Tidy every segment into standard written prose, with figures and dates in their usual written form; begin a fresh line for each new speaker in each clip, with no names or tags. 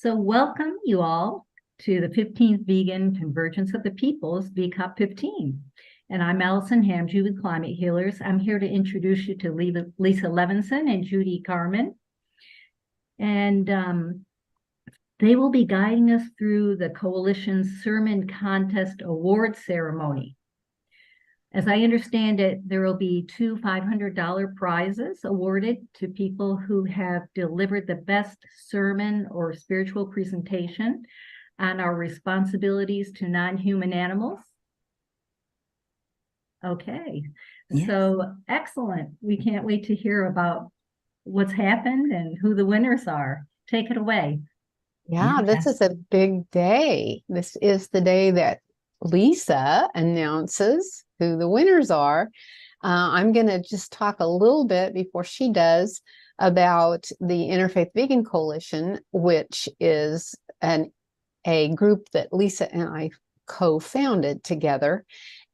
So welcome you all to the 15th Vegan Convergence of the Peoples, VCOP 15. And I'm Allison Hamju with Climate Healers. I'm here to introduce you to Lisa Levinson and Judy Carmen. And they will be guiding us through the Coalition's Sermon Contest Award Ceremony. As I understand it, there will be two $500 prizes awarded to people who have delivered the best sermon or spiritual presentation on our responsibilities to non-human animals. Okay,
Yes.
So excellent. We can't wait to hear about what's happened and who the winners are. Take it away.
Yeah, this is a big day. This is the day that Lisa announces who the winners are. I'm going to just talk a little bit before she does about the Interfaith Vegan Coalition, which is a group that Lisa and I co-founded together.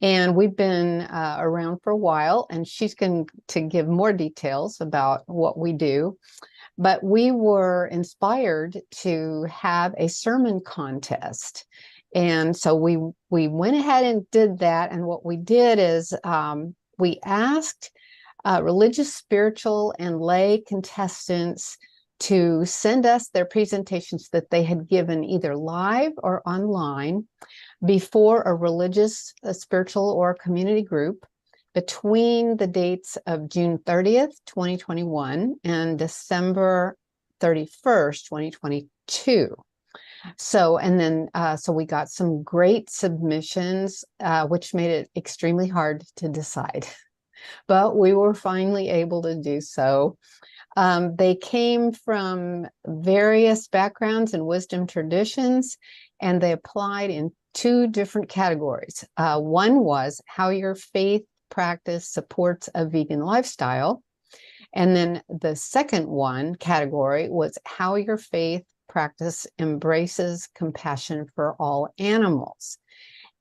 And we've been around for a while, and she's going to give more details about what we do. But we were inspired to have a sermon contest. And so we went ahead and did that. And what we did is we asked religious, spiritual, and lay contestants to send us their presentations that they had given either live or online before a religious, a spiritual, or community group between the dates of June 30th, 2021 and December 31st, 2022. So we got some great submissions, which made it extremely hard to decide, but we were finally able to do so. They came from various backgrounds and wisdom traditions, and they applied in two different categories. One was how your faith practice supports a vegan lifestyle. And then the second one category was how your faith practice embraces compassion for all animals.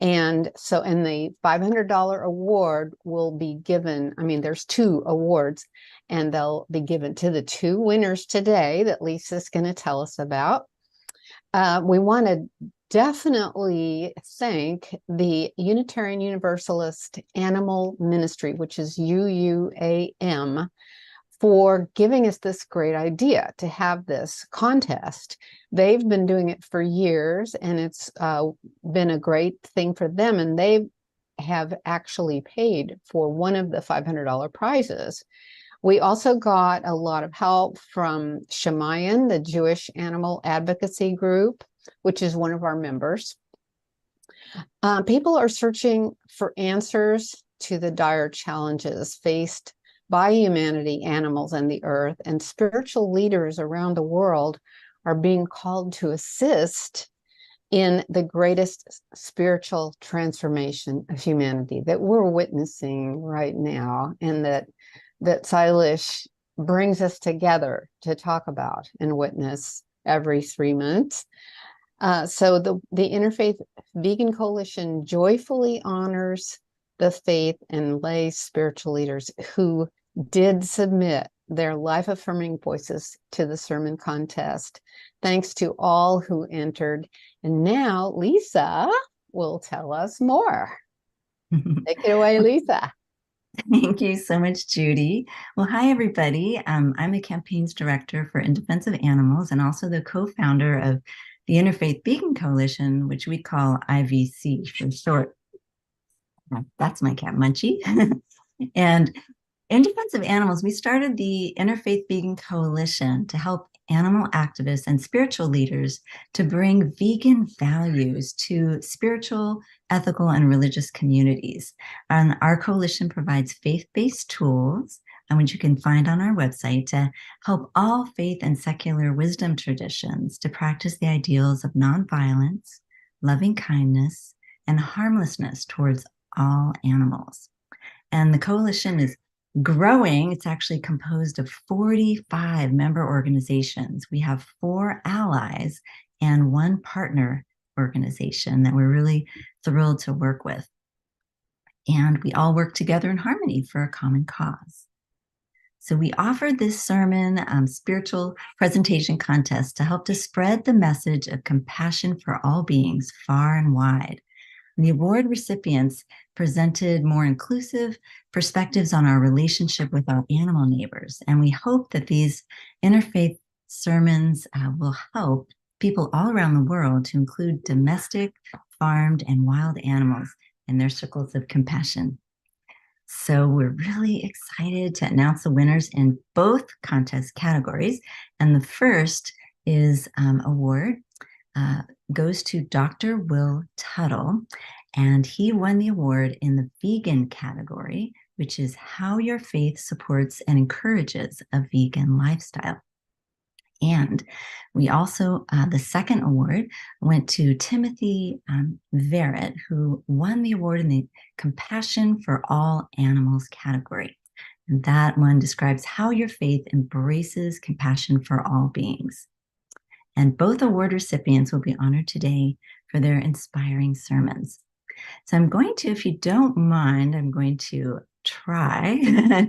And so, and the $500 award will be given, there's two awards, and they'll be given to the two winners today that Lisa's going to tell us about. We want to definitely thank the Unitarian Universalist Animal Ministry, which is UUAM, for giving us this great idea to have this contest. They've been doing it for years, and it's been a great thing for them, and they have actually paid for one of the $500 prizes. We also got a lot of help from Shemayan, the Jewish Animal Advocacy Group, which is one of our members. People are searching for answers to the dire challenges faced by humanity, animals, and the earth, and spiritual leaders around the world are being called to assist in the greatest spiritual transformation of humanity that we're witnessing right now, and that Silas brings us together to talk about and witness every 3 months. So the Interfaith Vegan Coalition joyfully honors the faith and lay spiritual leaders who did submit their life-affirming voices to the sermon contest. Thanks to all who entered. And now Lisa will tell us more. Take it away, Lisa.
Thank you so much, Judy. Well, hi, everybody. I'm a campaigns director for In Defense of Animals and also the co-founder of the Interfaith Vegan Coalition, which we call IVC for short. That's my cat, Munchie. And In Defense of Animals, we started the Interfaith Vegan Coalition to help animal activists and spiritual leaders to bring vegan values to spiritual, ethical, and religious communities. And our coalition provides faith-based tools, which you can find on our website, to help all faith and secular wisdom traditions to practice the ideals of nonviolence, loving kindness, and harmlessness towards all animals. And the coalition is growing. It's actually composed of 45 member organizations. We have 4 allies and 1 partner organization that we're really thrilled to work with. And we all work together in harmony for a common cause. So we offered this sermon spiritual presentation contest to help to spread the message of compassion for all beings far and wide. The award recipients presented more inclusive perspectives on our relationship with our animal neighbors. And we hope that these interfaith sermons will help people all around the world to include domestic, farmed, and wild animals in their circles of compassion. So we're really excited to announce the winners in both contest categories. And the first is award goes to Dr. Will Tuttle, and he won the award in the vegan category, which is how your faith supports and encourages a vegan lifestyle. And we also, the second award went to Timothy Verrett, who won the award in the Compassion for All Animals category. And that one describes how your faith embraces compassion for all beings. And both award recipients will be honored today for their inspiring sermons. So I'm going to, if you don't mind, I'm going to try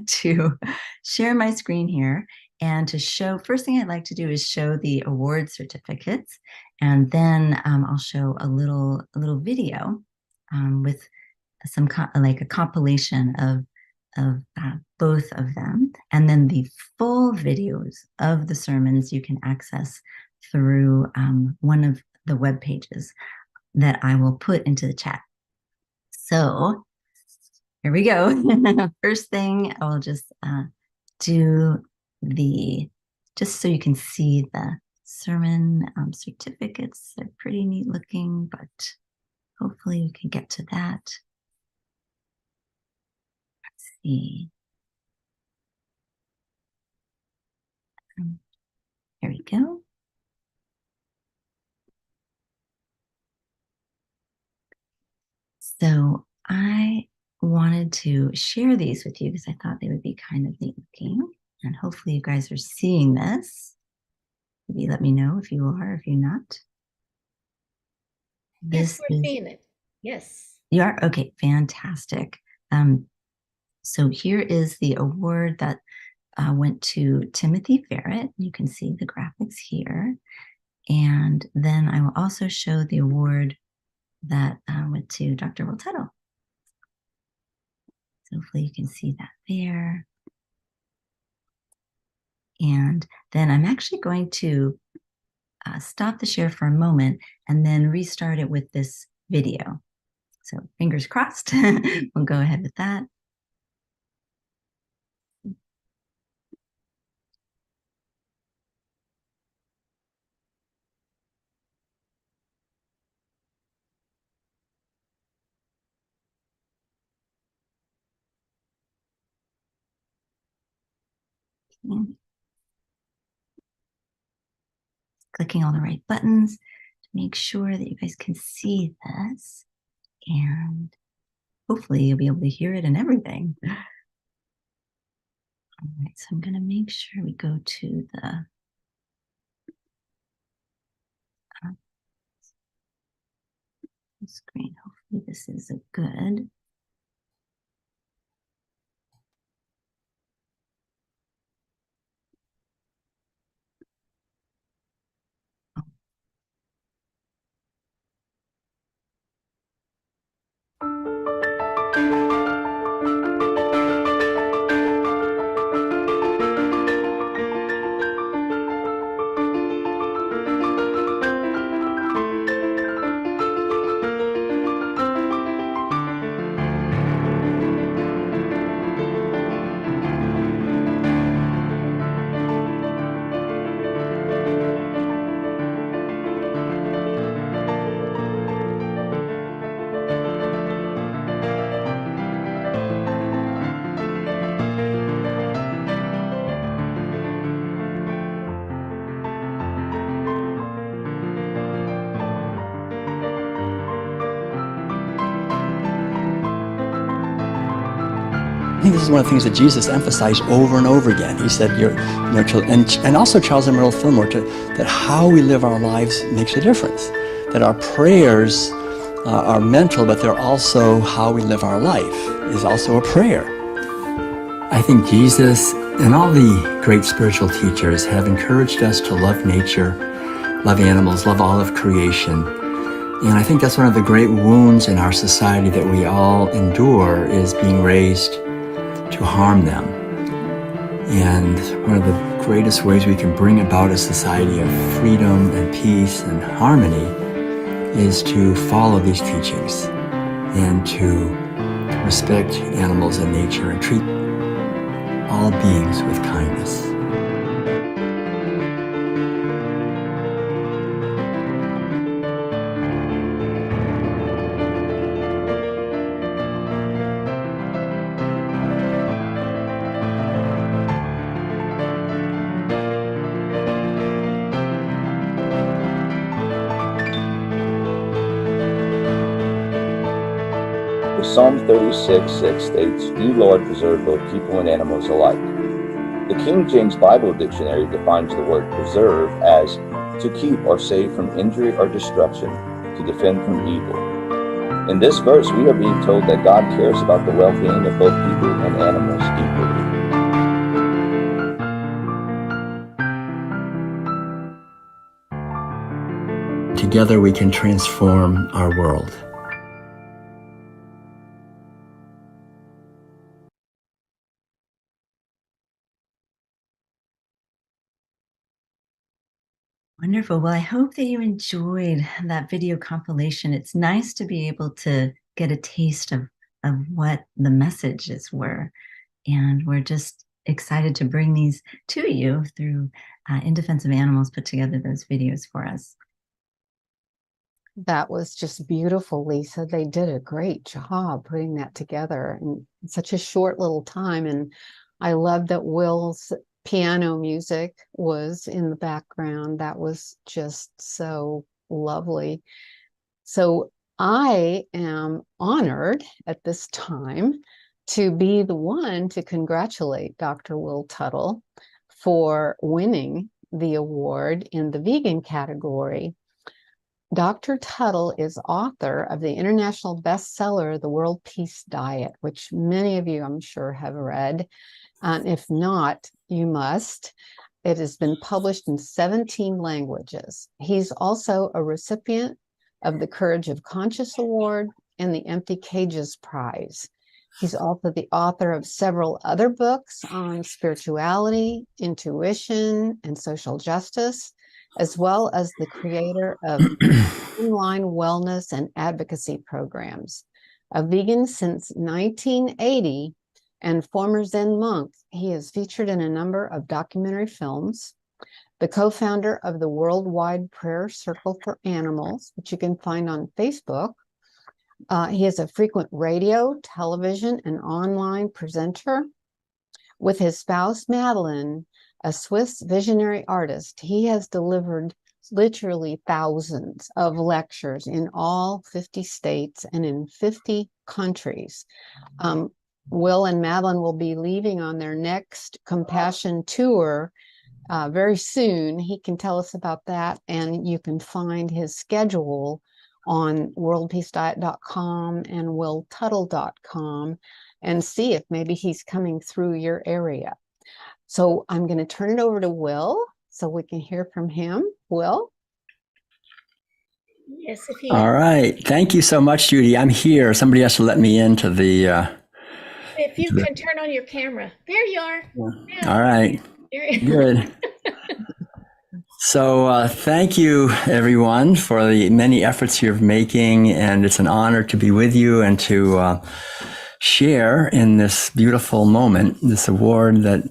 to share my screen here and to show, first thing I'd like to do is show the award certificates. And then I'll show a little video with some like a compilation of both of them. And then the full videos of the sermons you can access through one of the web pages that I will put into the chat. So here we go. First thing, I will just do just so you can see the sermon certificates. They're pretty neat looking, but hopefully you can get to that. Let's see. Here we go. So I wanted to share these with you because I thought they would be kind of neat looking. And hopefully you guys are seeing this. Maybe let me know if you are, if you're not.
Yes, we're seeing it. Yes.
You are? Okay, fantastic. So here is the award that went to Timothy Verrett. You can see the graphics here. And then I will also show the award that went to Dr. Will Tuttle. So hopefully you can see that there. And then I'm actually going to stop the share for a moment and then restart it with this video. So fingers crossed, we'll go ahead with that. Okay. Clicking all the right buttons to make sure that you guys can see this. And hopefully you'll be able to hear it and everything. All right, so I'm going to make sure we go to the screen. Hopefully this is a good.
I think this is one of the things that Jesus emphasized over and over again. He said, and also Charles Emerald Fillmore, that how we live our lives makes a difference. That our prayers are mental, but they're also how we live our life is also a prayer.
I think Jesus
And all the great spiritual teachers have encouraged us to love nature, love animals, love all of creation. And I think that's one of the great wounds in our society that we all endure, is being raised to harm them. And one of the greatest ways we can bring about a society of freedom and peace and harmony is to follow these teachings and to respect animals and nature and treat all beings with kindness.
Psalm 36:6 states, "You, Lord, preserve both people and animals alike." The King James Bible Dictionary defines the word preserve as to keep or save from injury or destruction, to defend from evil. In this verse, we are being told that God cares about the well-being of both people and animals equally.
Together we can transform our world.
Wonderful. Well, I hope that you enjoyed that video compilation. It's nice to be able to get a taste of what the messages were. And we're just excited to bring these to you through In Defense of Animals put together those videos for us.
That was just beautiful, Lisa. They did a great job putting that together in such a short little time. And I love that Will's piano music was in the background. That was just so lovely. So I am honored at this time to be the one to congratulate Dr. Will Tuttle for winning the award in the vegan category. Dr. Tuttle is author of the international bestseller, The World Peace Diet, which many of you, I'm sure, have read. If not, you must. It has been published in 17 languages. He's also a recipient of the Courage of Conscious Award and the Empty Cages Prize. He's also the author of several other books on spirituality, intuition, and social justice, as well as the creator of online wellness and advocacy programs. A vegan since 1980 and former Zen monk, he is featured in a number of documentary films, the co-founder of the Worldwide Prayer Circle for Animals, which you can find on Facebook. He is a frequent radio, television, and online presenter. With his spouse, Madeline, a Swiss visionary artist, he has delivered literally thousands of lectures in all 50 states and in 50 countries. Will and Madeline will be leaving on their next compassion tour very soon. He can tell us about that, and you can find his schedule on worldpeacediet.com and willtuttle.com and see if maybe he's coming through your area. So I'm going to turn it over to Will so we can hear from him. Will?
Yes, if he,
All right. Thank you so much, Judy. I'm here. Somebody has to let me into the...
if you can turn on your camera. There you are. Yeah.
All right. Good. So thank you, everyone, for the many efforts you're making. And it's an honor to be with you and to share in this beautiful moment, this award that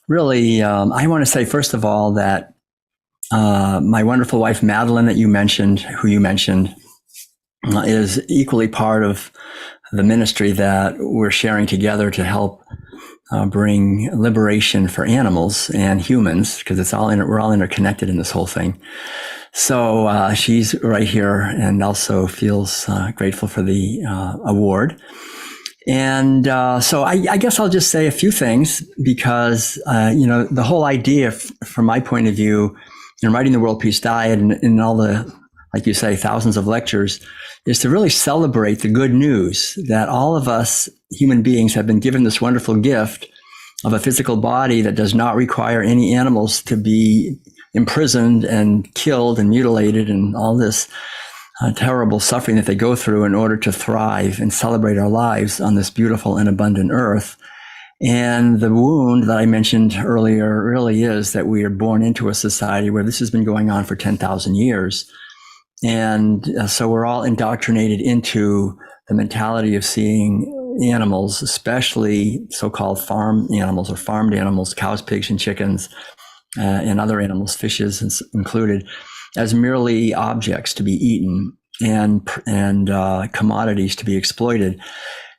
really, I want to say, first of all, that my wonderful wife, Madeline, who you mentioned, is equally part of the ministry that we're sharing together to help bring liberation for animals and humans, because we're all interconnected in this whole thing. So she's right here and also feels grateful for the award. And so I guess I'll just say a few things because, the whole idea from my point of view in writing the World Peace Diet and all the, like you say, thousands of lectures, is to really celebrate the good news that all of us human beings have been given this wonderful gift of a physical body that does not require any animals to be imprisoned and killed and mutilated and all this terrible suffering that they go through in order to thrive and celebrate our lives on this beautiful and abundant earth. And the wound that I mentioned earlier really is that we are born into a society where this has been going on for 10,000 years. And so we're all indoctrinated into the mentality of seeing animals, especially so-called farm animals or farmed animals, cows, pigs, and chickens, and other animals, fishes included, as merely objects to be eaten and commodities to be exploited.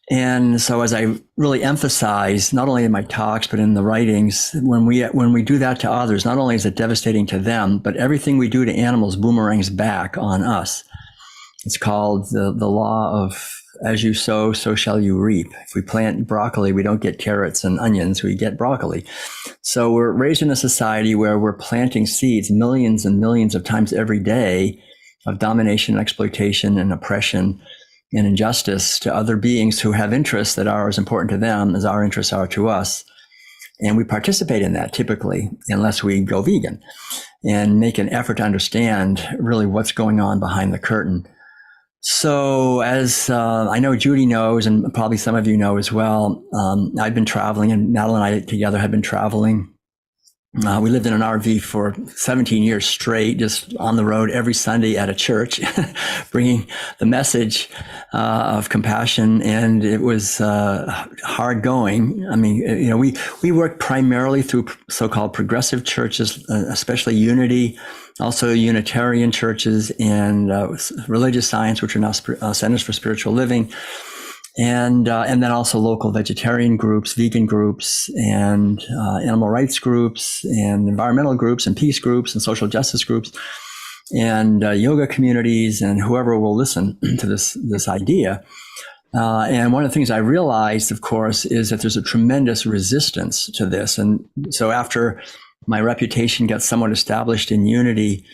And so, as I really emphasize, not only in my talks but in the writings, when we do that to others, not only is it devastating to them, but everything we do to animals boomerangs back on us. It's called the law of as you sow, so shall you reap. If we plant broccoli, we don't get carrots and onions, we get broccoli. So we're raised in a society where we're planting seeds millions and millions of times every day of domination, exploitation, and oppression and injustice to other beings who have interests that are as important to them as our interests are to us. And we participate in that typically, unless we go vegan and make an effort to understand really what's going on behind the curtain. So as I know Judy knows, and probably some of you know as well, I've been traveling, and Madeline and I together have been traveling. We lived in an RV for 17 years straight, just on the road every Sunday at a church, bringing the message of compassion. And it was hard going. I mean, you know, we worked primarily through so-called progressive churches, especially Unity, also Unitarian churches, and religious science, which are now centers for spiritual living. And then also local vegetarian groups, vegan groups, and animal rights groups, and environmental groups, and peace groups, and social justice groups, and yoga communities, and whoever will listen to this idea. And one of the things I realized, of course, is that there's a tremendous resistance to this. And so after my reputation got somewhat established in Unity,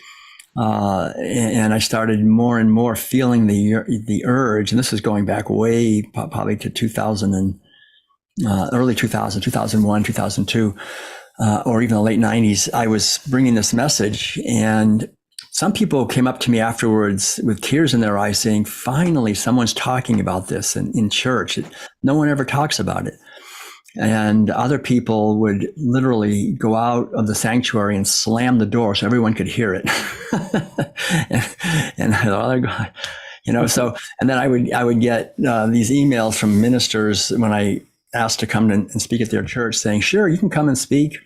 and I started more and more feeling the urge, and this is going back way probably to 2000 and early 2000, 2001, 2002, or even the late 90s. I was bringing this message, and some people came up to me afterwards with tears in their eyes saying, finally, someone's talking about this in church. No one ever talks about it. And other people would literally go out of the sanctuary and slam the door so everyone could hear it. and I thought, oh God, you know, so, and then I would get these emails from ministers when I asked to come and speak at their church saying, sure, you can come and speak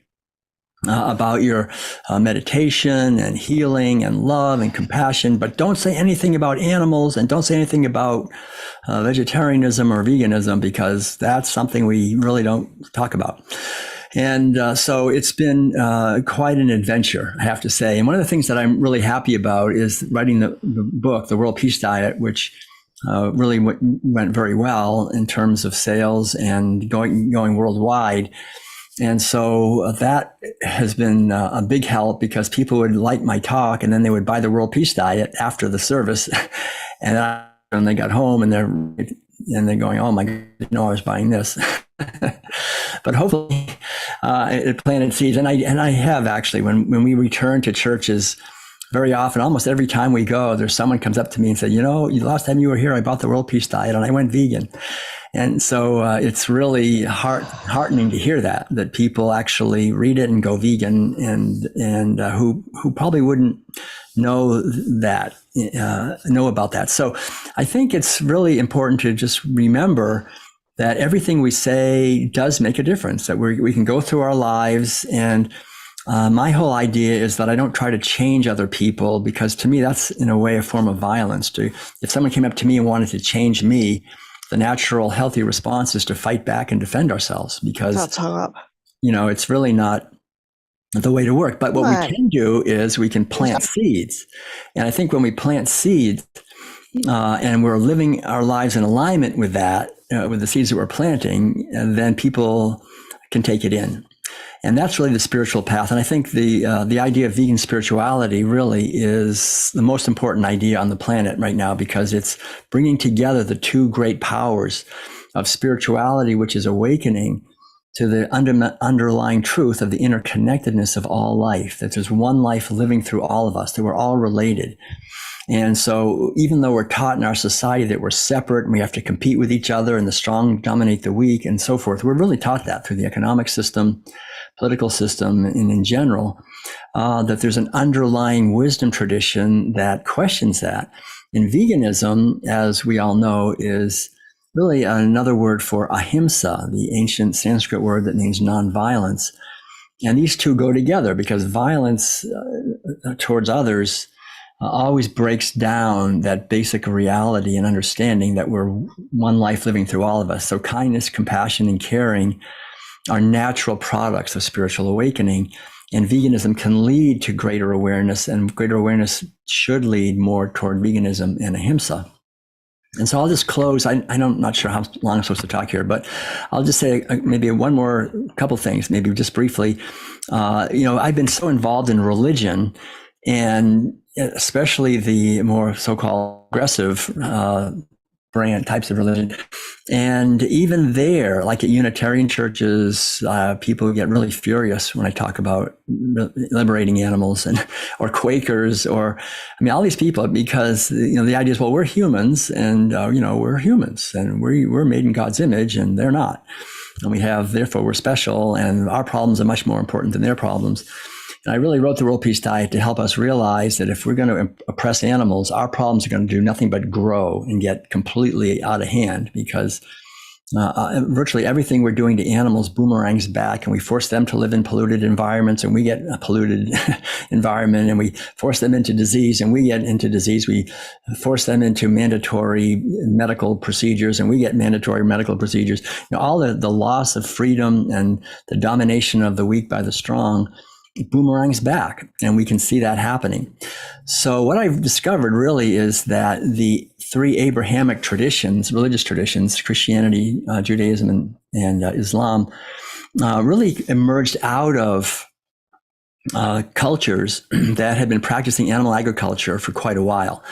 about your meditation and healing and love and compassion, but don't say anything about animals and don't say anything about vegetarianism or veganism, because that's something we really don't talk about. And so it's been quite an adventure, I have to say. And one of the things that I'm really happy about is writing the book, The World Peace Diet, which really went very well in terms of sales and going worldwide. And so that has been a big help, because people would like my talk and then they would buy the World Peace Diet after the service. And when they got home and they're going, oh my God, I didn't know I was buying this. But hopefully it planted seeds. And I have actually, when we return to churches, very often, almost every time we go, there's someone comes up to me and said, you know, the last time you were here, I bought the World Peace Diet and I went vegan. And so it's really heartening to hear that people actually read it and go vegan, and who probably wouldn't know about that. So I think it's really important to just remember that everything we say does make a difference, that we can go through our lives. And my whole idea is that I don't try to change other people, because to me, that's in a way a form of violence. If someone came up to me and wanted to change me, the natural, healthy response is to fight back and defend ourselves, because that's you know, it's really not the way to work. But what we can do is we can plant seeds. And I think when we plant seeds and we're living our lives in alignment with that, with the seeds that we're planting, then people can take it in. And that's really the spiritual path. And I think the idea of vegan spirituality really is the most important idea on the planet right now, because it's bringing together the two great powers of spirituality, which is awakening, to the underlying truth of the interconnectedness of all life, that there's one life living through all of us, that we're all related. And so even though we're taught in our society that we're separate and we have to compete with each other and the strong dominate the weak and so forth, we're really taught that through the economic system, political system, and in general, that there's an underlying wisdom tradition that questions that. And veganism, as we all know, is really another word for ahimsa, the ancient Sanskrit word that means nonviolence. And these two go together because violence towards others always breaks down that basic reality and understanding that we're one life living through all of us. So kindness, compassion, and caring are natural products of spiritual awakening. And veganism can lead to greater awareness, and greater awareness should lead more toward veganism and ahimsa. And so I'll just close. I'm not sure how long I'm supposed to talk here, but I'll just say maybe one more couple things, maybe just briefly. I've been so involved in religion, and especially the more so-called aggressive brand types of religion. And even there, like at Unitarian churches, people get really furious when I talk about liberating animals, or Quakers, or all these people, because the idea is, well, we're humans, and we're humans, and we're made in God's image, and they're not, and therefore we're special, and our problems are much more important than their problems. And I really wrote the World Peace Diet to help us realize that if we're going to oppress animals, our problems are going to do nothing but grow and get completely out of hand, because virtually everything we're doing to animals boomerangs back, and we force them to live in polluted environments, and we get a polluted environment, and we force them into disease, and we get into disease. We force them into mandatory medical procedures, and we get mandatory medical procedures. All the loss of freedom and the domination of the weak by the strong boomerangs back, and we can see that happening. So what I've discovered really is that the three Abrahamic traditions, religious traditions, Christianity, Judaism, and Islam, really emerged out of cultures that had been practicing animal agriculture for quite a while.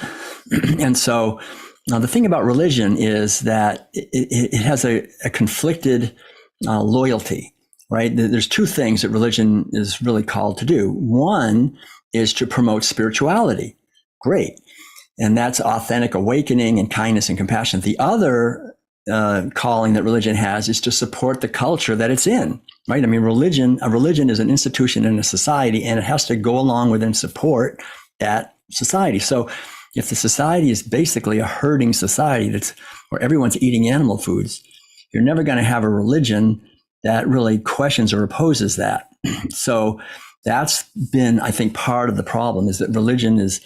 And so the thing about religion is that it has a conflicted loyalty. Right? There's two things that religion is really called to do. One is to promote spirituality. Great. And that's authentic awakening and kindness and compassion. The other calling that religion has is to support the culture that it's in. Right? A religion is an institution in a society, and it has to go along with and support that society. So if the society is basically a herding society where everyone's eating animal foods, you're never going to have a religion that really questions or opposes that. So that's been, I think, part of the problem, is that religion has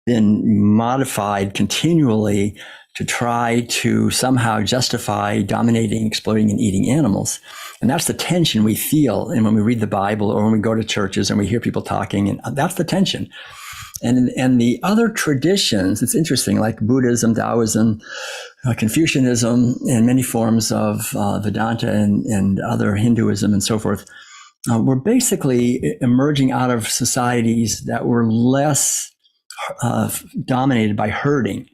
been modified continually to try to somehow justify dominating, exploiting, and eating animals. And that's the tension we feel. And when we read the Bible, or when we go to churches and we hear people talking, and that's the tension. And the other traditions, it's interesting, like Buddhism, Taoism, Confucianism, and many forms of Vedanta and other Hinduism and so forth, were basically emerging out of societies that were less dominated by herding.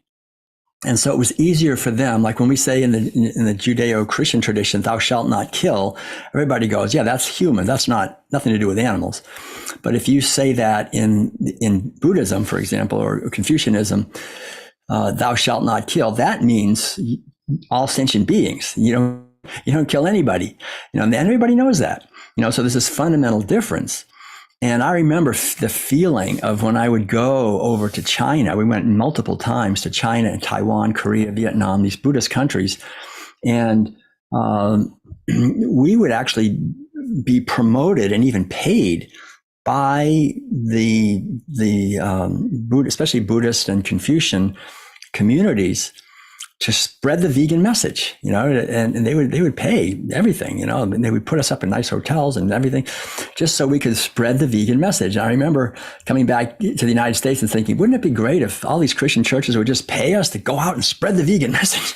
And so it was easier for them. Like when we say in the Judeo-Christian tradition, thou shalt not kill, everybody goes, yeah, that's human. That's nothing to do with animals. But if you say that in Buddhism, for example, or Confucianism, thou shalt not kill, that means all sentient beings. You don't kill anybody. And everybody knows that. So there's this fundamental difference. And I remember the feeling of when I would go over to China. We went multiple times to China and Taiwan, Korea, Vietnam, these Buddhist countries. And we would actually be promoted and even paid by the especially Buddhist and Confucian communities to spread the vegan message, and they would pay everything, and they would put us up in nice hotels and everything just so we could spread the vegan message. And I remember coming back to the United States and thinking, wouldn't it be great if all these Christian churches would just pay us to go out and spread the vegan message?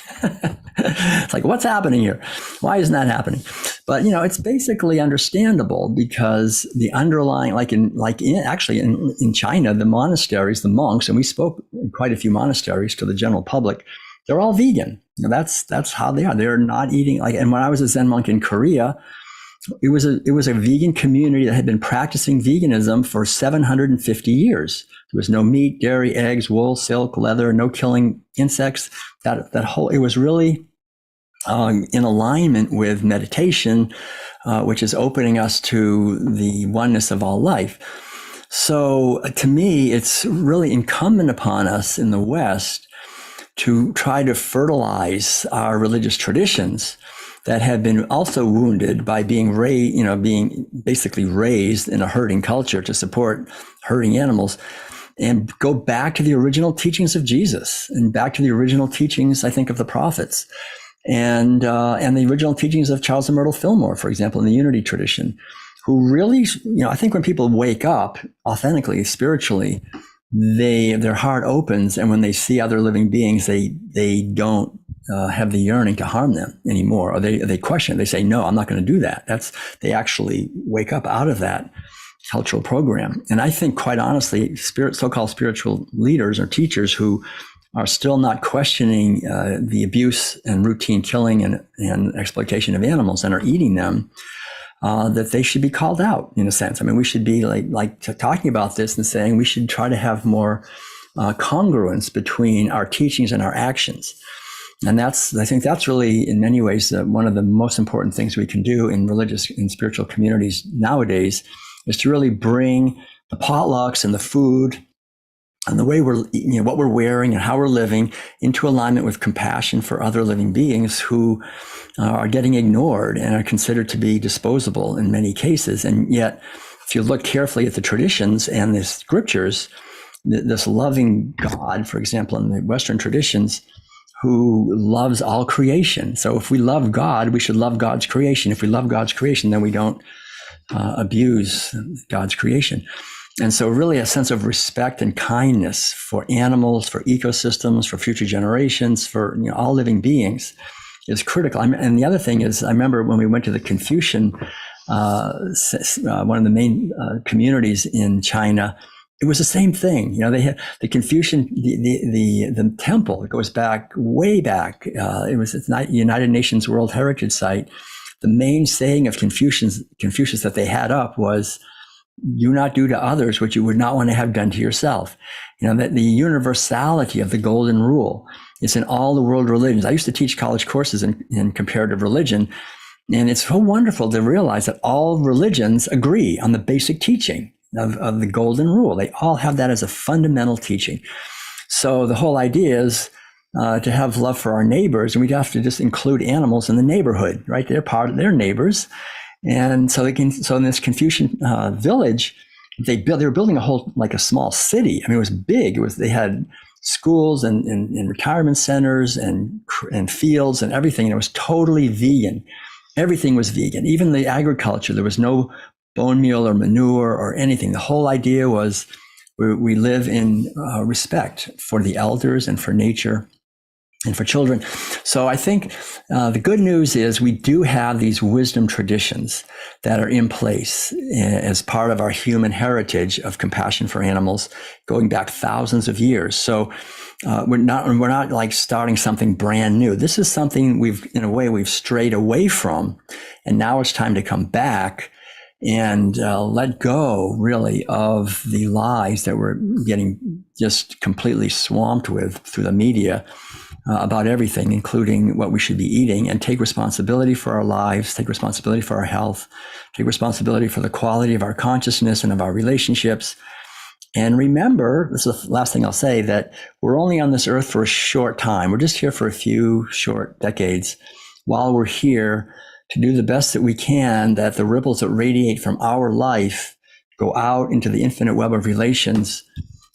It's like, what's happening here? Why isn't that happening? But, it's basically understandable, because the underlying, in China, the monasteries, the monks, and we spoke in quite a few monasteries to the general public, they're all vegan. That's how they are. They're not eating and when I was a Zen monk in Korea, it was a vegan community that had been practicing veganism for 750 years. There was no meat, dairy, eggs, wool, silk, leather, no killing insects. It was really in alignment with meditation, which is opening us to the oneness of all life. So to me, it's really incumbent upon us in the West to try to fertilize our religious traditions that have been also wounded by being basically raised in a herding culture to support herding animals, and go back to the original teachings of Jesus and back to the original teachings, I think, of the prophets and the original teachings of Charles and Myrtle Fillmore, for example, in the Unity tradition, who really, I think when people wake up authentically, spiritually, their heart opens, and when they see other living beings, they don't have the yearning to harm them anymore, or they question it. They say, no, I'm not going to do that. They actually wake up out of that cultural program. And I think, quite honestly, so-called spiritual leaders or teachers who are still not questioning the abuse and routine killing and exploitation of animals and are eating them, that they should be called out, in a sense. I mean, we should be like talking about this and saying we should try to have more congruence between our teachings and our actions. And I think that's really, in many ways, one of the most important things we can do in religious and spiritual communities nowadays, is to really bring the potlucks and the food and the way what we're wearing and how we're living into alignment with compassion for other living beings who are getting ignored and are considered to be disposable in many cases. And yet, if you look carefully at the traditions and the scriptures, this loving God, for example, in the Western traditions, who loves all creation. So if we love God, we should love God's creation. If we love God's creation, then we don't abuse God's creation. And so really a sense of respect and kindness for animals, for ecosystems, for future generations, for all living beings is critical. And the other thing is, I remember when we went to the Confucian, one of the main communities in China, it was the same thing. They had the Confucian, the temple. It goes back, way back. It's not United Nations World Heritage Site. The main saying of Confucius that they had up was, "Do not do to others what you would not want to have done to yourself." That the universality of the golden rule is in all the world religions. I used to teach college courses in comparative religion, and it's so wonderful to realize that all religions agree on the basic teaching of the golden rule. They all have that as a fundamental teaching. So the whole idea is to have love for our neighbors, and we'd have to just include animals in the neighborhood, right? They're part of their neighbors. And so in this Confucian village, they were building a small city. I mean, it was big. They had schools and retirement centers and fields and everything. And it was totally vegan. Everything was vegan. Even the agriculture, there was no bone meal or manure or anything. The whole idea was we live in respect for the elders and for nature and for children. So I think the good news is we do have these wisdom traditions that are in place as part of our human heritage of compassion for animals going back thousands of years. So we're not like starting something brand new. This is something we've strayed away from, and now it's time to come back and let go, really, of the lies that we're getting just completely swamped with through the media about everything, including what we should be eating, and take responsibility for our lives, take responsibility for our health, take responsibility for the quality of our consciousness and of our relationships. And remember, this is the last thing I'll say, that we're only on this earth for a short time. We're just here for a few short decades. While we're here, to do the best that we can, that the ripples that radiate from our life go out into the infinite web of relations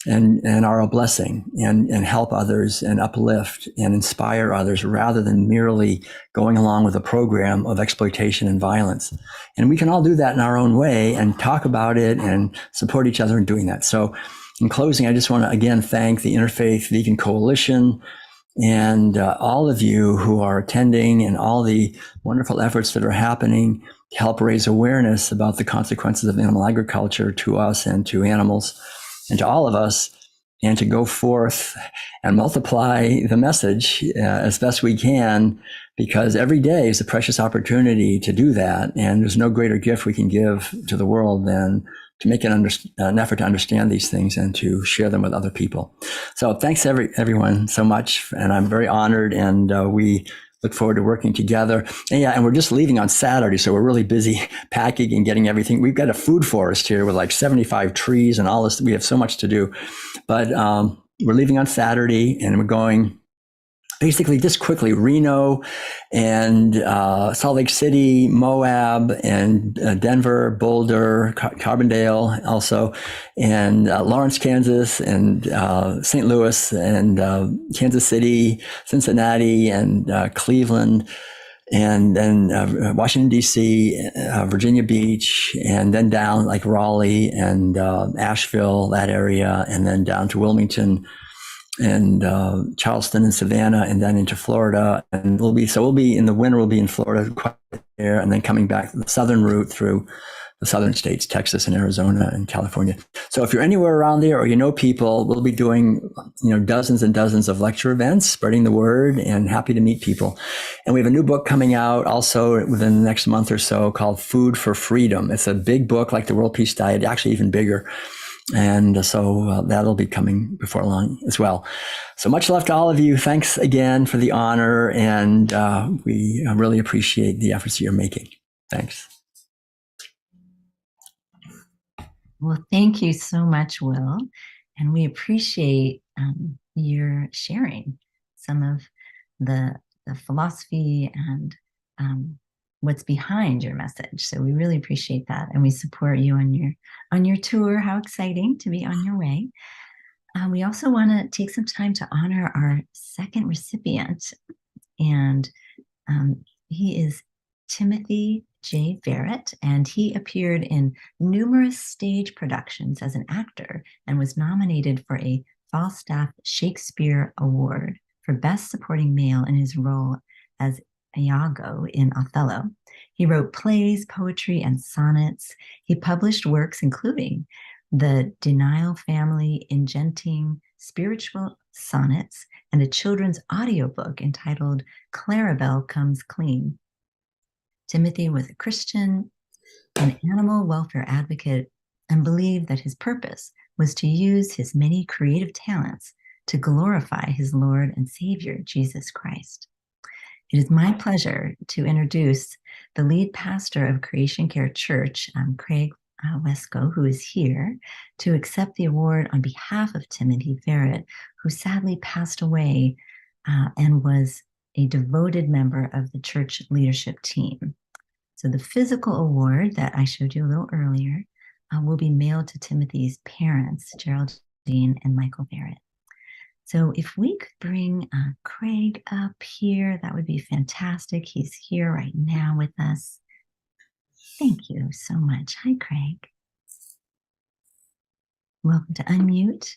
and are a blessing and help others and uplift and inspire others, rather than merely going along with a program of exploitation and violence. And we can all do that in our own way and talk about it and support each other in doing that. So in closing, I just want to again thank the Interfaith Vegan Coalition and all of you who are attending, and all the wonderful efforts that are happening to help raise awareness about the consequences of animal agriculture to us and to animals and to all of us. and to go forth and multiply the message as best we can, because every day is a precious opportunity to do that. And there's no greater gift we can give to the world than to make an effort to understand these things and to share them with other people. So thanks everyone so much. And I'm very honored, and we look forward to working together. And we're just leaving on Saturday, so we're really busy packing and getting everything. We've got a food forest here with like 75 trees and all this. We have so much to do. But we're leaving on Saturday, and we're going basically just quickly Reno and Salt Lake City, Moab, and Denver, Boulder, Carbondale also, and Lawrence, Kansas, and St. Louis, and Kansas City, Cincinnati, and Cleveland, and then Washington, D.C., Virginia Beach, and then down like Raleigh and Asheville, that area, and then down to Wilmington and Charleston and Savannah, and then into Florida. And we'll be in the winter, we'll be in Florida quite there, and then coming back the southern route through the southern states, Texas and Arizona and California. So if you're anywhere around there or you know people, we'll be doing dozens and dozens of lecture events, spreading the word, and happy to meet people. And we have a new book coming out also within the next month or so called Food for Freedom. It's a big book like the World Peace Diet, actually even bigger. And so that'll be coming before long as well. So much love to all of you. Thanks again for the honor. And we really appreciate the efforts you're making. Thanks.
Well, thank you so much, Will. And we appreciate your sharing some of the philosophy and what's behind your message. So we really appreciate that. And we support you on your tour. How exciting to be on your way. We also want to take some time to honor our second recipient. And he is Timothy J. Verrett, and he appeared in numerous stage productions as an actor and was nominated for a Falstaff Shakespeare Award for Best Supporting Male in his role as Iago in Othello. He wrote plays, poetry, and sonnets. He published works including the Denial Family Ingenting Spiritual Sonnets and a children's audiobook entitled Clarabelle Comes Clean. Timothy was a Christian, an animal welfare advocate, and believed that his purpose was to use his many creative talents to glorify his Lord and Savior, Jesus Christ. It is my pleasure to introduce the lead pastor of Creation Care Church, Craig Wesco, who is here to accept the award on behalf of Timothy Verrett, who sadly passed away and was a devoted member of the church leadership team. So the physical award that I showed you a little earlier will be mailed to Timothy's parents, Geraldine and Michael Verrett. So if we could bring Craig up here, that would be fantastic. He's here right now with us. Thank you so much. Hi, Craig. Welcome to unmute.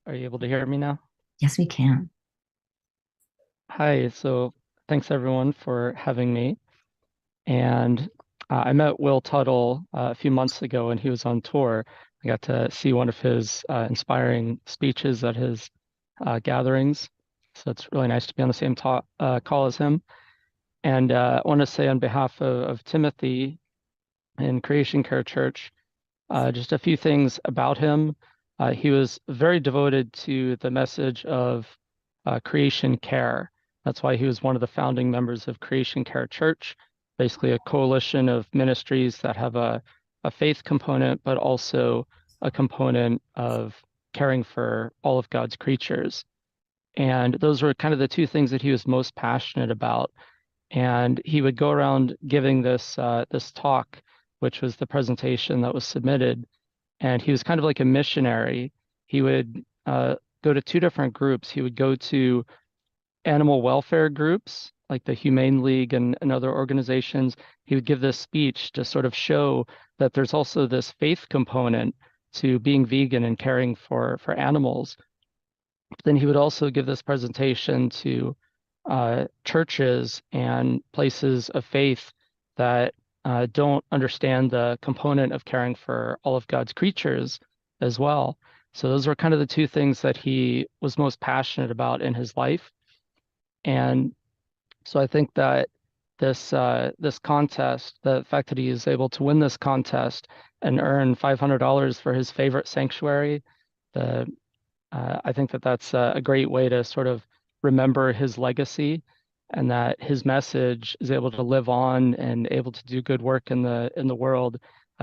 Are you able to hear me now?
Yes, we can.
Hi, so thanks everyone for having me. And I met Will Tuttle a few months ago when he was on tour. I got to see one of his inspiring speeches at his gatherings. So it's really nice to be on the same call as him. And I want to say on behalf of Timothy in Creation Care Church, just a few things about him. He was very devoted to the message of creation care. That's why he was one of the founding members of Creation Care Church, basically a coalition of ministries that have a faith component, but also a component of caring for all of God's creatures. And those were kind of the two things that he was most passionate about. And he would go around giving this talk, which was the presentation that was submitted. And he was kind of like a missionary. He would go to two different groups. He would go to animal welfare groups like the Humane League and other organizations. He would give this speech to sort of show that there's also this faith component to being vegan and caring for animals. But then he would also give this presentation to churches and places of faith that don't understand the component of caring for all of God's creatures as well. So those were kind of the two things that he was most passionate about in his life. And so I think that this contest, the fact that he is able to win this contest and earn $500 for his favorite sanctuary, I think that that's a great way to sort of remember his legacy, and that his message is able to live on and able to do good work in the world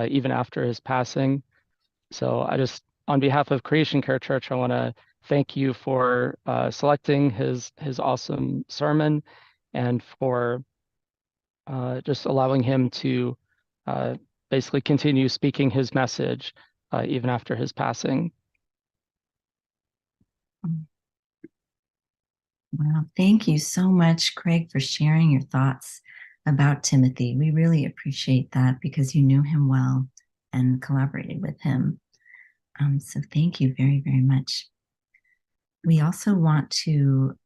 even after his passing. So I just, on behalf of Creation Care Church, I want to thank you for selecting his awesome sermon, and for just allowing him to basically continue speaking his message even after his passing.
Well, thank you so much, Craig, for sharing your thoughts about Timothy. We really appreciate that, because you knew him well and collaborated with him. So thank you very, very much. We also want to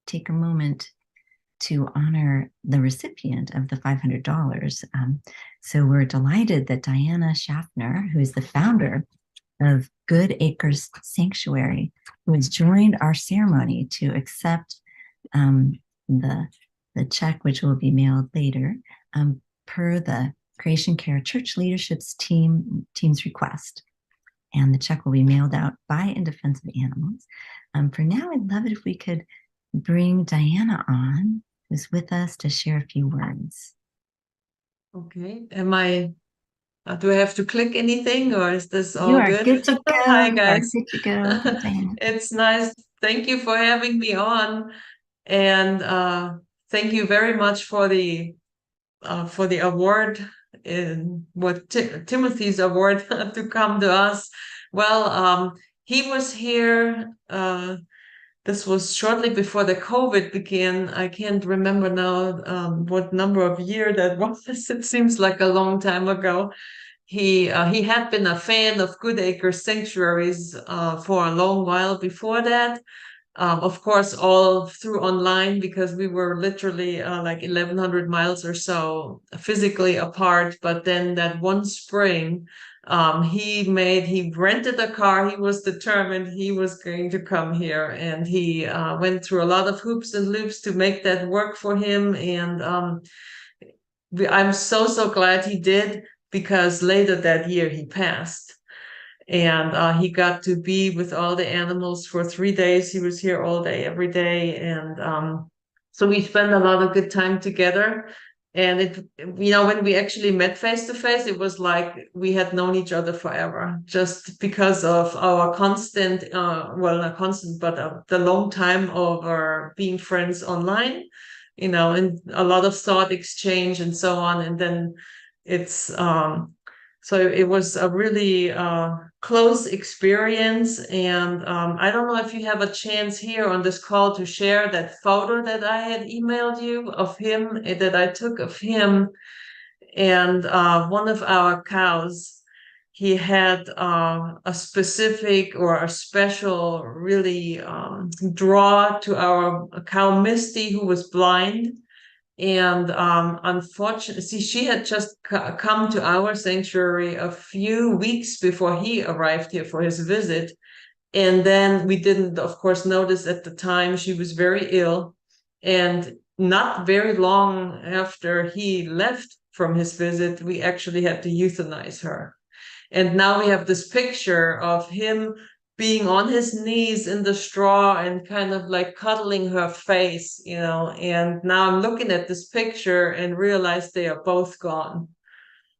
take a moment to honor the recipient of the $500. So we're delighted that Diana Schaffner, who is the founder of Good Acres Sanctuary, who has joined our ceremony to accept the check, which will be mailed later, per the Creation Care Church Leadership's team's request. And the check will be mailed out by In Defense of Animals. For now, I'd love it if we could bring Diana on, who's with us, to share a few words.
Okay. Do I have to click anything, or is this all
You are
good?
good to go.
Hi, guys.
You are good to go. Hi, Diana.
It's nice. Thank you for having me on. And thank you very much for the award, in what Timothy's award to come to us. Well, he was here. This was shortly before the COVID began. I can't remember now what number of year that was. It seems like a long time ago. He had been a fan of Good Acres Sanctuaries for a long while before that. Of course, all through online, because we were literally like 1,100 miles or so physically apart. But then that one spring, he rented a car. He was determined he was going to come here, and he went through a lot of hoops and loops to make that work for him. And I'm so glad he did, because later that year he passed. And he got to be with all the animals for 3 days. He was here all day, every day. And so we spent a lot of good time together. And when we actually met face to face, it was like we had known each other forever, just because of our constant, well, not constant, but the long time of our being friends online, and a lot of thought exchange and so on. And then so it was a really close experience. And I don't know if you have a chance here on this call to share that photo that I had emailed you of him, that I took of him. And one of our cows, he had a specific or a special really draw to our cow Misty, who was blind. And unfortunately, she had just come to our sanctuary a few weeks before he arrived here for his visit. And then we didn't, of course, notice at the time she was very ill. And not very long after he left from his visit, we actually had to euthanize her. And now we have this picture of him being on his knees in the straw and kind of like cuddling her face, and now I'm looking at this picture and realize they are both gone.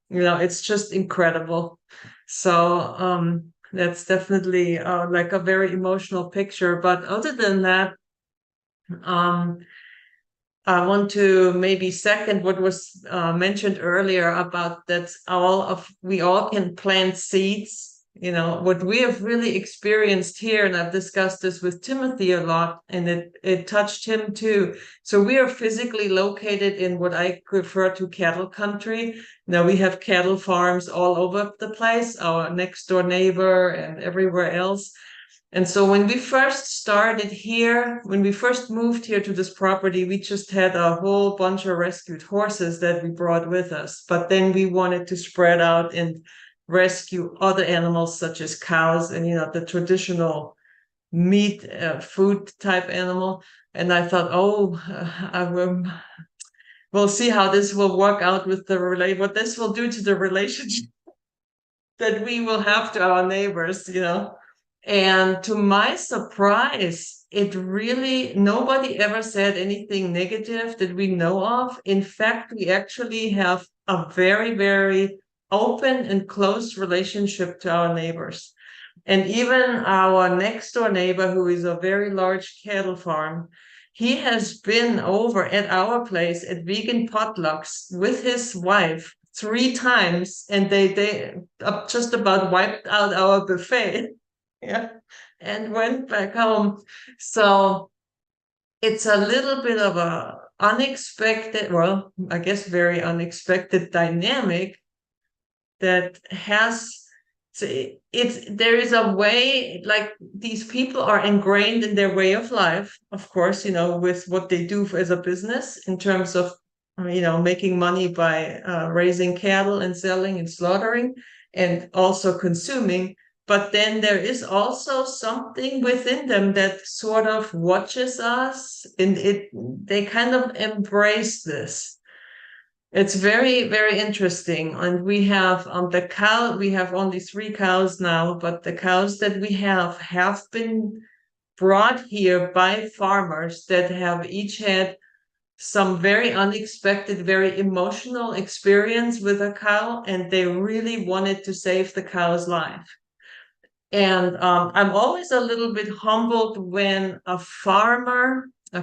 It's just incredible. So that's definitely like a very emotional picture. But other than that, I want to maybe second what was mentioned earlier about that we all can plant seeds. What we have really experienced here, and I've discussed this with Timothy a lot, and it touched him too. So we are physically located in what I refer to cattle country. Now we have cattle farms all over the place, our next door neighbor and everywhere else. And so when we first moved here to this property, we just had a whole bunch of rescued horses that we brought with us. But then we wanted to spread out and rescue other animals such as cows and, the traditional meat food type animal. And I thought, we'll see how this will work out with what this will do to the relationship that we will have to our neighbors, And to my surprise, nobody ever said anything negative that we know of. In fact, we actually have a very, very open and close relationship to our neighbors. And even our next door neighbor, who is a very large cattle farm, he has been over at our place at vegan potlucks with his wife 3 times, and they just about wiped out our buffet. Yeah, and went back home. So it's a little bit of a unexpected, well, I guess very unexpected dynamic that there is a way, like these people are ingrained in their way of life, of course, with what they do as a business in terms of, making money by raising cattle and selling and slaughtering and also consuming. But then there is also something within them that sort of watches us, and they kind of embrace this. It's very, very interesting. And we have we have only 3 cows now, but the cows that we have been brought here by farmers that have each had some very unexpected, very emotional experience with a cow, and they really wanted to save the cow's life. And I'm always a little bit humbled when a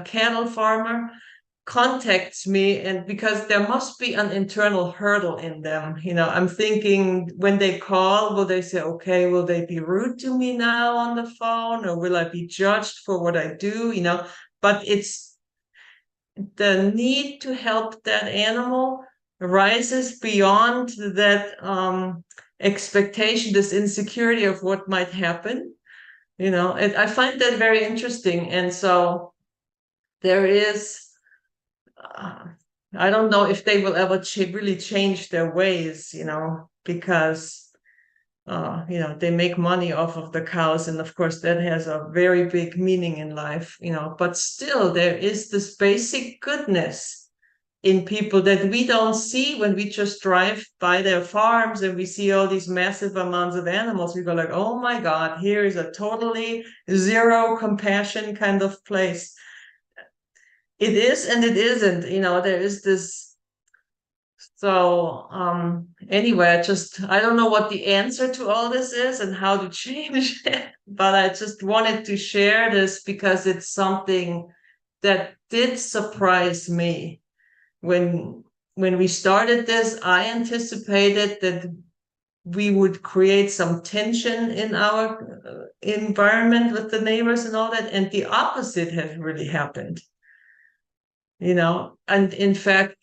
cattle farmer, contacts me, and because there must be an internal hurdle in them. I'm thinking when they call, will they say, okay, will they be rude to me now on the phone, or will I be judged for what I do? But it's the need to help that animal rises beyond that expectation, this insecurity of what might happen. I find that very interesting. And so there is, I don't know if they will ever really change their ways, because, they make money off of the cows. And of course, that has a very big meaning in life, but still there is this basic goodness in people that we don't see when we just drive by their farms and we see all these massive amounts of animals. We go like, oh my God, here is a totally zero compassion kind of place. It is and it isn't, there is this. So anyway, I don't know what the answer to all this is and how to change it, but I just wanted to share this because it's something that did surprise me. When we started this, I anticipated that we would create some tension in our environment with the neighbors and all that, and the opposite has really happened. And in fact,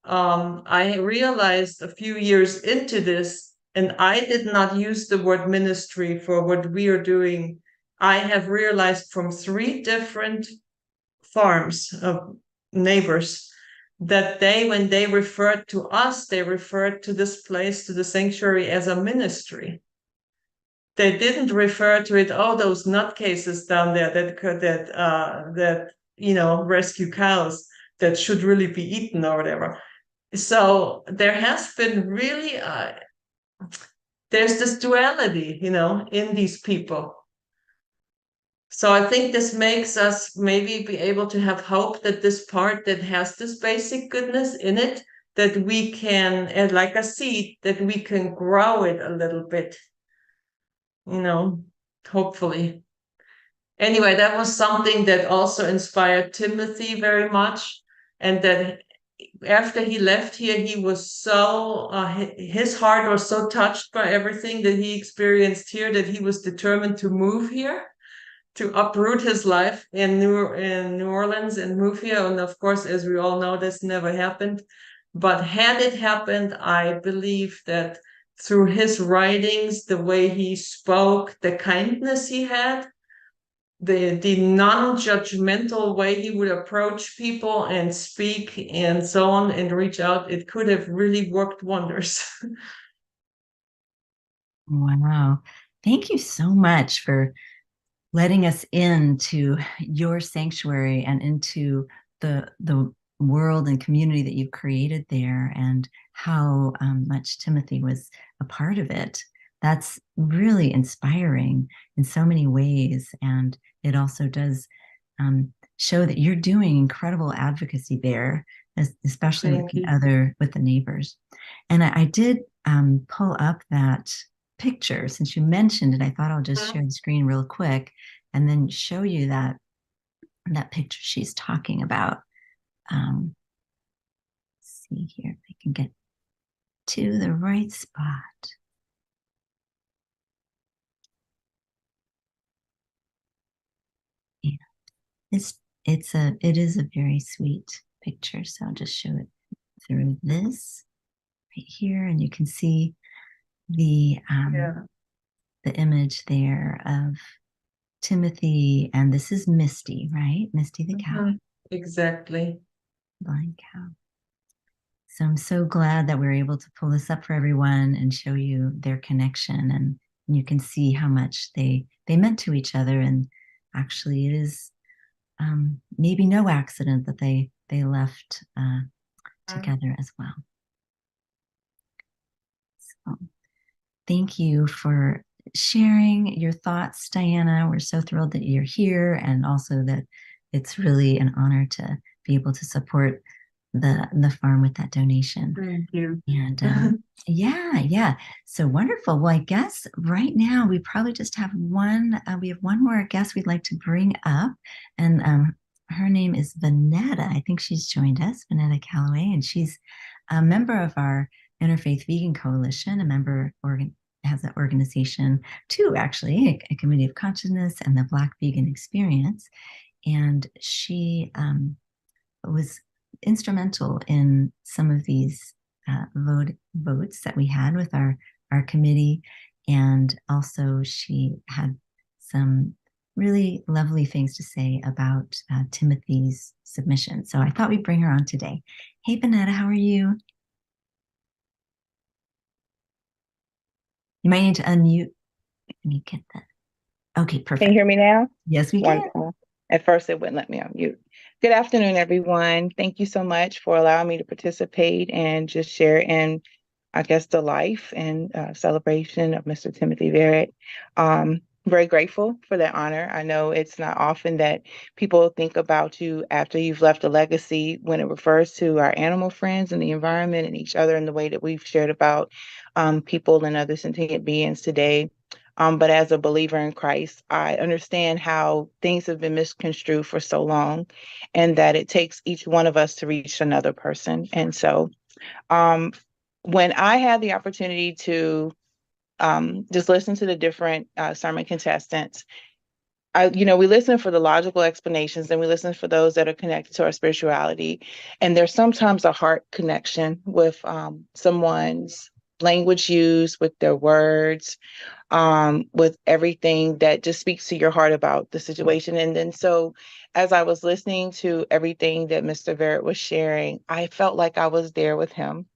I realized a few years into this, and I did not use the word ministry for what we are doing. I have realized from 3 different farms of neighbors that when they referred to us, they referred to this place, to the sanctuary, as a ministry. They didn't refer to it, those nutcases down there that rescue cows that should really be eaten or whatever. So there has been really, there's this duality, in these people. So I think this makes us maybe be able to have hope that this part that has this basic goodness in it, that we can, like a seed, that we can grow it a little bit, hopefully. Anyway, that was something that also inspired Timothy very much. And that after he left here, he was so, his heart was so touched by everything that he experienced here that he was determined to move here, to uproot his life in New Orleans and move here. And of course, as we all know, this never happened. But had it happened, I believe that through his writings, the way he spoke, the kindness he had, the non-judgmental way he would approach people and speak and so on and reach out, it could have really worked wonders.
Wow. Thank you so much for letting us into your sanctuary and into the world and community that you've created there, and how much Timothy was a part of it. That's really inspiring in so many ways. And it also does show that you're doing incredible advocacy there, especially with the neighbors. And I did pull up that picture since you mentioned it. I thought I'll just share the screen real quick and then show you that picture she's talking about. See here if I can get to the right spot. Yeah, it is a very sweet picture. So I'll just show it through this right here, and you can see the image there of Timothy, and this is Misty, right? Misty the cow.
Exactly.
Blind cow. So I'm so glad that we're able to pull this up for everyone and show you their connection, and you can see how much they meant to each other. And actually, it is maybe no accident that they left together as well. So thank you for sharing your thoughts, Diana. We're so thrilled that you're here, and also that it's really an honor to be able to support the farm with that donation.
Thank you.
And yeah. So wonderful. Well, I guess right now we probably just have we have one more guest we'd like to bring up, and her name is Vanetta. I think she's joined us, Vanetta Calloway, and she's a member of our Interfaith Vegan Coalition, has an organization too, actually, a committee of consciousness, and the Black Vegan Experience. And she was instrumental in some of these votes that we had with our committee. And also she had some really lovely things to say about Timothy's submission. So I thought we'd bring her on today. Hey, Vanetta, how are you? You might need to unmute. Let me get that. Okay, perfect.
Can you hear me now?
Yes, we can.
At first, it wouldn't let me unmute. Good afternoon, everyone. Thank you so much for allowing me to participate and just share in, I guess, the life and celebration of Mr. Timothy Barrett. Very grateful for that honor. I know it's not often that people think about you after you've left a legacy when it refers to our animal friends and the environment and each other in the way that we've shared about people and other sentient beings today. But as a believer in Christ, I understand how things have been misconstrued for so long, and that it takes each one of us to reach another person. And so when I had the opportunity to just listen to the different sermon contestants, we listen for the logical explanations, and we listen for those that are connected to our spirituality. And there's sometimes a heart connection with someone's language use, with their words, with everything that just speaks to your heart about the situation. And then so as I was listening to everything that Mr. Barrett was sharing, I felt like I was there with him.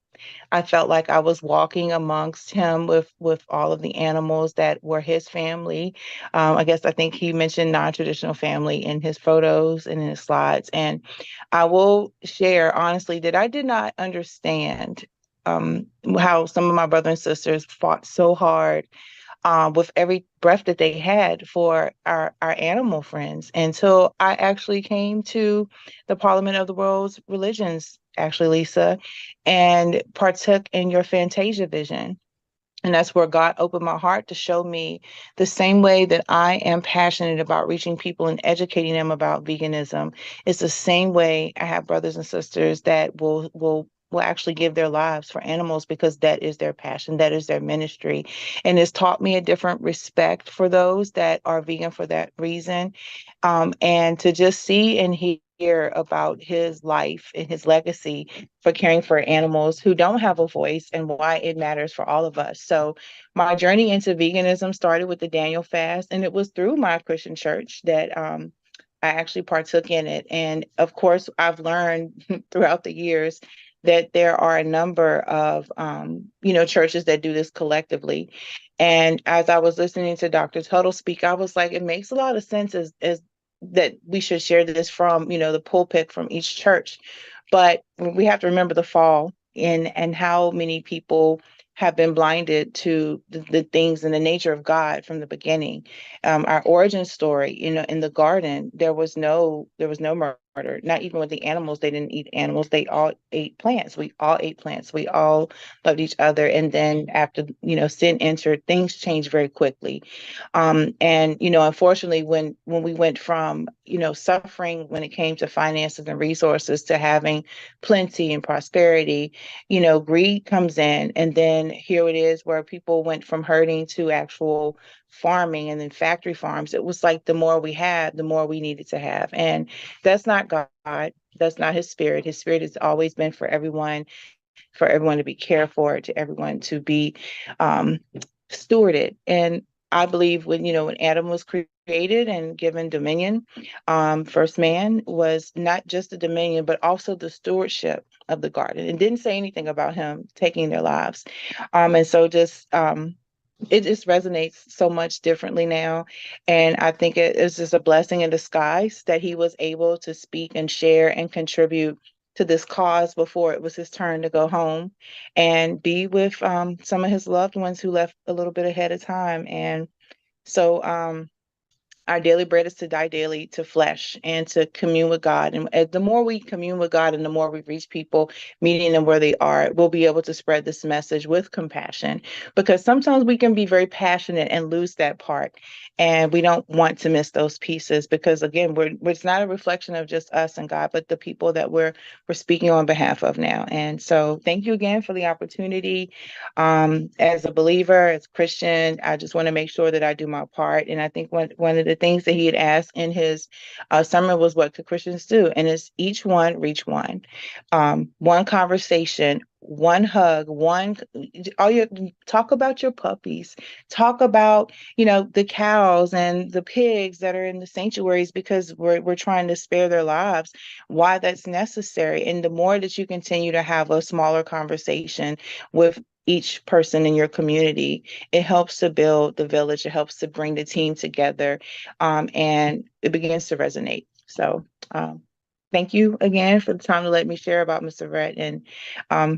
I felt like I was walking amongst him with all of the animals that were his family. I think he mentioned non-traditional family in his photos and in his slides. And I will share honestly that I did not understand how some of my brothers and sisters fought so hard with every breath that they had for our animal friends, until I actually came to the Parliament of the World's Religions, actually, Lisa, and partook in your Fantasia vision. And that's where God opened my heart to show me the same way that I am passionate about reaching people and educating them about veganism. It's the same way I have brothers and sisters that will actually give their lives for animals, because that is their passion, that is their ministry. And it's taught me a different respect for those that are vegan for that reason. And to just see and hear about his life and his legacy for caring for animals who don't have a voice, and why it matters for all of us. So my journey into veganism started with the Daniel fast, and it was through my Christian church that I actually partook in it. And of course, I've learned throughout the years that there are a number of, churches that do this collectively. And as I was listening to Dr. Tuttle speak, I was like, it makes a lot of sense as that we should share this from, the pulpit from each church. But we have to remember the fall and how many people have been blinded to the things and the nature of God from the beginning. Our origin story, in the garden, there was no murder. Not even with the animals. They didn't eat animals. They all ate plants. We all ate plants. We all loved each other. And then after, sin entered, things changed very quickly. And, unfortunately, when we went from, suffering when it came to finances and resources to having plenty and prosperity, greed comes in. And then here it is where people went from herding to actual farming and then factory farms. It was like the more we had, the more we needed to have. And that's not God. That's not his spirit. His spirit has always been for everyone to be cared for, to everyone to be stewarded. And I believe when Adam was created and given dominion, first man was not just the dominion, but also the stewardship of the garden. It didn't say anything about him taking their lives. And so it just resonates so much differently now. And I think it is just a blessing in disguise that he was able to speak and share and contribute to this cause before it was his turn to go home and be with some of his loved ones who left a little bit ahead of time. And so our daily bread is to die daily to flesh and to commune with God. And the more we commune with God and the more we reach people, meeting them where they are, we'll be able to spread this message with compassion, because sometimes we can be very passionate and lose that part. And we don't want to miss those pieces because, again, it's not a reflection of just us and God, but the people that we're speaking on behalf of now. And so thank you again for the opportunity. As a believer, as a Christian, I just want to make sure that I do my part. And I think one of the things that he had asked in his sermon was, what could Christians do? And it's each one reach one. One conversation, one hug, talk about your puppies, talk about, the cows and the pigs that are in the sanctuaries, because we're trying to spare their lives, why that's necessary. And the more that you continue to have a smaller conversation with each person in your community, it helps to build the village. It helps to bring the team together, and it begins to resonate. So thank you again for the time to let me share about Mr. Brett and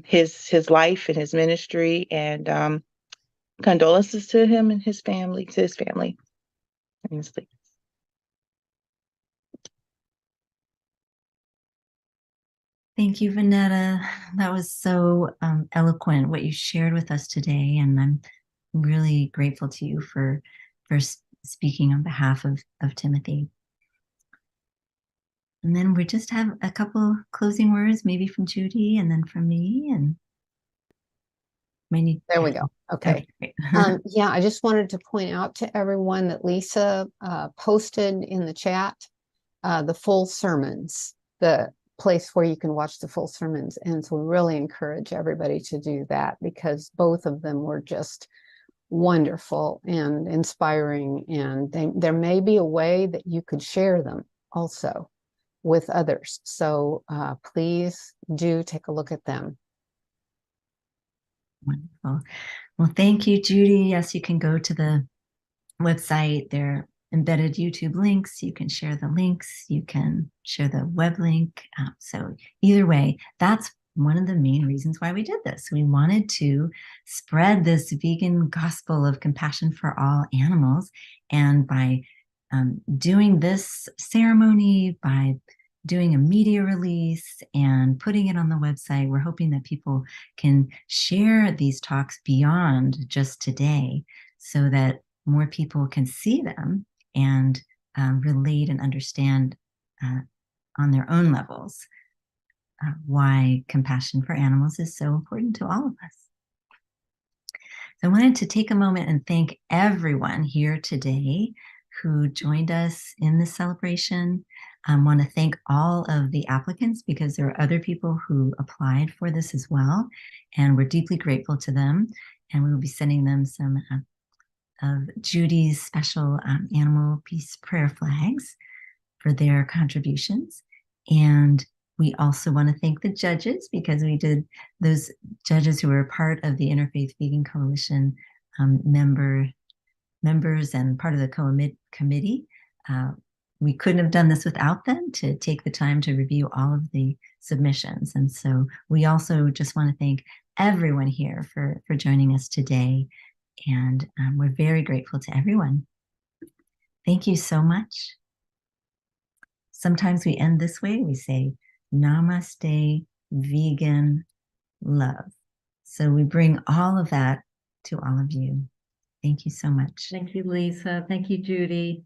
his life and his ministry, and condolences to him and his family, honestly.
Thank you, Vanetta. That was so eloquent, what you shared with us today. And I'm really grateful to you for speaking on behalf of Timothy. And then we just have a couple closing words, maybe from Judy and then from me. And
there we go. Okay. Yeah, I just wanted to point out to everyone that Lisa posted in the chat the full sermons, the place where you can watch the full sermons. And so we really encourage everybody to do that, because both of them were just wonderful and inspiring. And there may be a way that you could share them also with others. So please do take a look at them.
Wonderful. Well, thank you, Judy. Yes, you can go to the website. There are embedded YouTube links. You can share the links. You can share the web link. So either way, that's one of the main reasons why we did this. We wanted to spread this vegan gospel of compassion for all animals. And by doing this ceremony, by doing a media release and putting it on the website, we're hoping that people can share these talks beyond just today, so that more people can see them and relate and understand on their own levels why compassion for animals is so important to all of us. So I wanted to take a moment and thank everyone here today who joined us in this celebration. I want to thank all of the applicants, because there are other people who applied for this as well, and we're deeply grateful to them. And we will be sending them some of Judy's special animal peace prayer flags for their contributions. And We also want to thank the judges, because we did, those judges who were part of the Interfaith Vegan Coalition members and part of the committee. We couldn't have done this without them, to take the time to review all of the submissions. And so we also just want to thank everyone here for joining us today. And we're very grateful to everyone. Thank you so much. Sometimes we end this way. We say, Namaste, vegan love. So we bring all of that to all of you. Thank you so much.
Thank you, Lisa. Thank you, Judy.